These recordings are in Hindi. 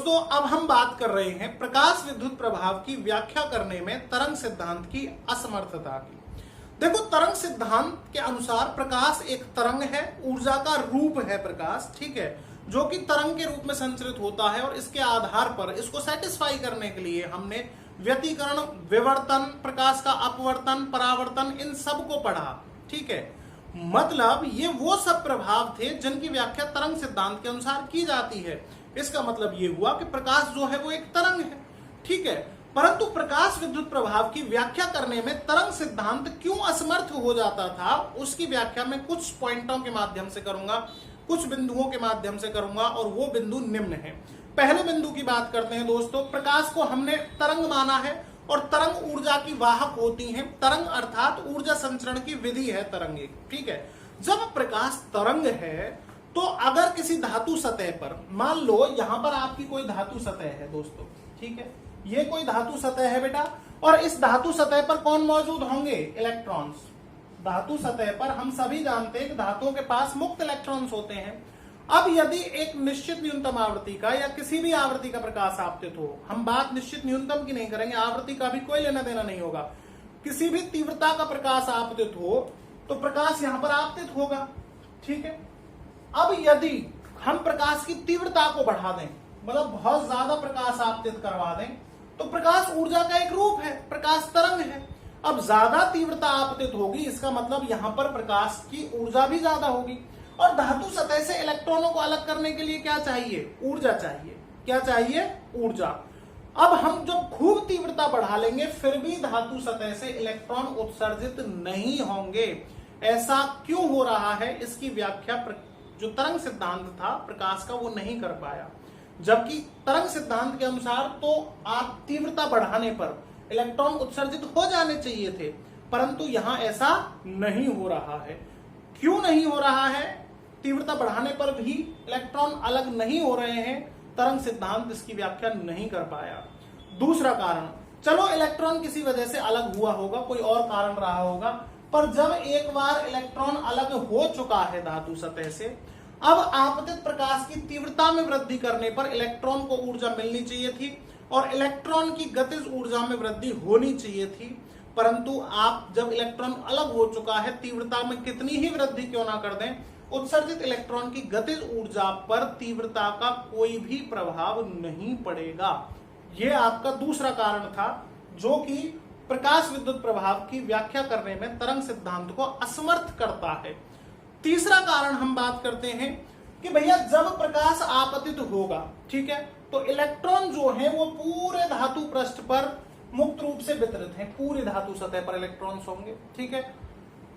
दोस्तों अब हम बात कर रहे हैं प्रकाश विद्युत प्रभाव की व्याख्या करने में तरंग सिद्धांत की असमर्थता की। देखो, तरंग सिद्धांत के अनुसार प्रकाश एक तरंग है, ऊर्जा का रूप है प्रकाश, ठीक है, जो कि तरंग के रूप में संचरित होता है और इसके आधार पर इसको सेटिस्फाई करने के लिए हमने व्यतिकरण, विवर्तन, प्रकाश का अपवर्तन, परावर्तन, इन सब को पढ़ा, ठीक है। मतलब ये वो सब प्रभाव थे जिनकी व्याख्या तरंग सिद्धांत के अनुसार की जाती है। इसका मतलब ये हुआ कि प्रकाश जो है वो एक तरंग है, ठीक है। परंतु प्रकाश विद्युत प्रभाव की व्याख्या करने में तरंग सिद्धांत क्यों असमर्थ हो जाता था, उसकी व्याख्या मैं कुछ पॉइंटों के माध्यम से करूंगा, कुछ बिंदुओं के माध्यम से करूंगा, और वो बिंदु निम्न है। पहले बिंदु की बात करते हैं दोस्तों। प्रकाश को हमने तरंग माना है और तरंग ऊर्जा की वाहक होती हैं। तरंग अर्थात ऊर्जा संचरण की विधि है तरंग एक, ठीक है। जब प्रकाश तरंग है तो अगर किसी धातु सतह पर, मान लो यहां पर आपकी कोई धातु सतह है दोस्तों, ठीक है, ये कोई धातु सतह है बेटा, और इस धातु सतह पर कौन मौजूद होंगे? इलेक्ट्रॉन्स। धातु सतह पर हम सभी जानते हैं कि धातुओं के पास मुक्त इलेक्ट्रॉन्स होते हैं। अब यदि एक निश्चित न्यूनतम आवृत्ति का या किसी भी आवृत्ति का प्रकाश आपतित हो, हम बात निश्चित न्यूनतम की नहीं करेंगे, आवृत्ति का भी कोई लेना देना नहीं होगा, किसी भी तीव्रता का प्रकाश आपतित हो तो प्रकाश यहां पर आपतित होगा, ठीक है। अब यदि हम प्रकाश की तीव्रता को बढ़ा दें, मतलब बहुत ज्यादा प्रकाश आपतित करवा दें, तो प्रकाश ऊर्जा का एक रूप है, प्रकाश तरंग है। अब ज्यादा तीव्रता आपतित होगी, इसका मतलब यहां पर प्रकाश की ऊर्जा भी ज्यादा होगी, और धातु सतह से इलेक्ट्रॉनों को अलग करने के लिए क्या चाहिए? ऊर्जा चाहिए। क्या चाहिए? ऊर्जा। अब हम जब खूब तीव्रता बढ़ा लेंगे फिर भी धातु सतह से इलेक्ट्रॉन उत्सर्जित नहीं होंगे। ऐसा क्यों हो रहा है, इसकी व्याख्या जो तरंग सिद्धांत था प्रकाश का वो नहीं कर पाया। जबकि तरंग सिद्धांत के अनुसार तो आप तीव्रता बढ़ाने पर इलेक्ट्रॉन उत्सर्जित हो जाने चाहिए थे, परंतु यहां ऐसा नहीं हो रहा है। क्यों नहीं हो रहा है? तीव्रता बढ़ाने पर भी इलेक्ट्रॉन अलग नहीं हो रहे हैं, तरंग सिद्धांत इसकी व्याख्या नहीं कर पाया। दूसरा कारण, चलो इलेक्ट्रॉन किसी वजह से अलग हुआ होगा, कोई और कारण रहा होगा, पर जब एक बार इलेक्ट्रॉन अलग हो चुका है धातु सतह से, अब आपतित प्रकाश की तीव्रता में वृद्धि करने पर इलेक्ट्रॉन को ऊर्जा मिलनी चाहिए थी और इलेक्ट्रॉन की गतिज ऊर्जा में वृद्धि होनी चाहिए थी। परंतु आप जब इलेक्ट्रॉन अलग हो चुका है, तीव्रता में कितनी ही वृद्धि क्यों ना कर दें, उत्सर्जित इलेक्ट्रॉन की गतिज ऊर्जा पर तीव्रता का कोई भी प्रभाव नहीं पड़ेगा। यह आपका दूसरा कारण था जो कि प्रकाश विद्युत प्रभाव की व्याख्या करने में तरंग सिद्धांत को असमर्थ करता है। तीसरा कारण हम बात करते हैं कि भैया जब प्रकाश आपतित होगा, ठीक है, तो इलेक्ट्रॉन जो है वो पूरे धातु पृष्ठ पर मुक्त रूप से वितरित हैं, पूरी धातु सतह पर इलेक्ट्रॉन्स होंगे, ठीक है।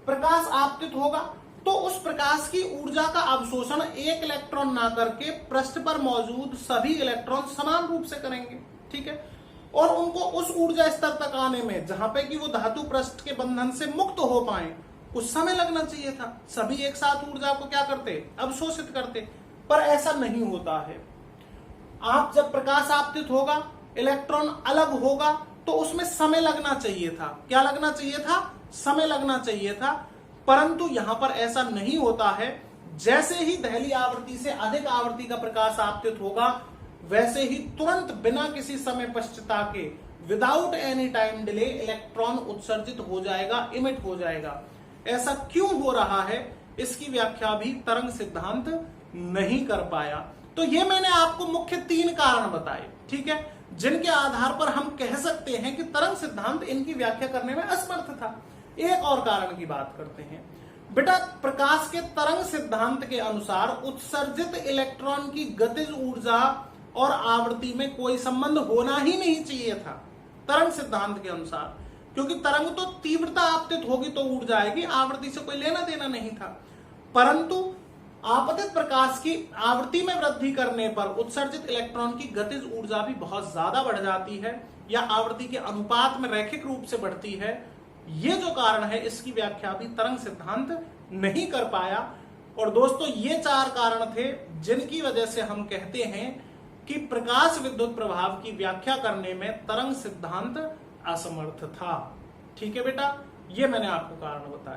प्रकाश आपतित होगा तो उस प्रकाश की ऊर्जा का अवशोषण एक इलेक्ट्रॉन ना करके पृष्ठ पर मौजूद सभी इलेक्ट्रॉन समान रूप से करेंगे, ठीक है, और उनको उस ऊर्जा स्तर तक आने में जहां पे कि वो धातु पृष्ठ के बंधन से मुक्त हो पाए कुछ समय लगना चाहिए था। सभी एक साथ ऊर्जा को क्या करते? अवशोषित करते, पर ऐसा नहीं होता है। आप जब प्रकाश आपतित होगा, इलेक्ट्रॉन अलग होगा, तो उसमें समय लगना चाहिए था। क्या लगना चाहिए था? समय लगना चाहिए था, परंतु यहां पर ऐसा नहीं होता है। जैसे ही दहली आवृत्ति से अधिक आवृत्ति का प्रकाश आपतित होगा, वैसे ही तुरंत बिना किसी समय पश्चाता के, without any time delay, electron उत्सर्जित हो जाएगा, इमिट हो जाएगा। ऐसा क्यों हो रहा है, इसकी व्याख्या भी तरंग सिद्धांत नहीं कर पाया। तो ये मैंने आपको मुख्य 3 कारण बताए, ठीक है, जिनके आधार पर हम कह सकते हैं कि तरंग सिद्धांत इनकी व्याख्या करने में असमर्थ था। एक और कारण की बात करते हैं। बेटा, प्रकाश के तरंग सिद्धांत के अनुसार उत्सर्जित इलेक्ट्रॉन की गतिज ऊर्जा और आवृत्ति में कोई संबंध होना ही नहीं चाहिए था तरंग सिद्धांत के अनुसार, क्योंकि तरंग तो तीव्रता आपतित होगी तो ऊर्जा आएगी, आवृत्ति से कोई लेना देना नहीं था। परंतु आपतित प्रकाश की आवृत्ति में वृद्धि करने पर उत्सर्जित इलेक्ट्रॉन की गतिज ऊर्जा भी बहुत ज्यादा बढ़ जाती है या आवृत्ति के अनुपात में रैखिक रूप से बढ़ती है। ये जो कारण है इसकी व्याख्या भी तरंग सिद्धांत नहीं कर पाया। और दोस्तों, ये 4 कारण थे जिनकी वजह से हम कहते हैं कि प्रकाश विद्युत प्रभाव की व्याख्या करने में तरंग सिद्धांत असमर्थ था। ठीक है बेटा, ये मैंने आपको कारण बताया।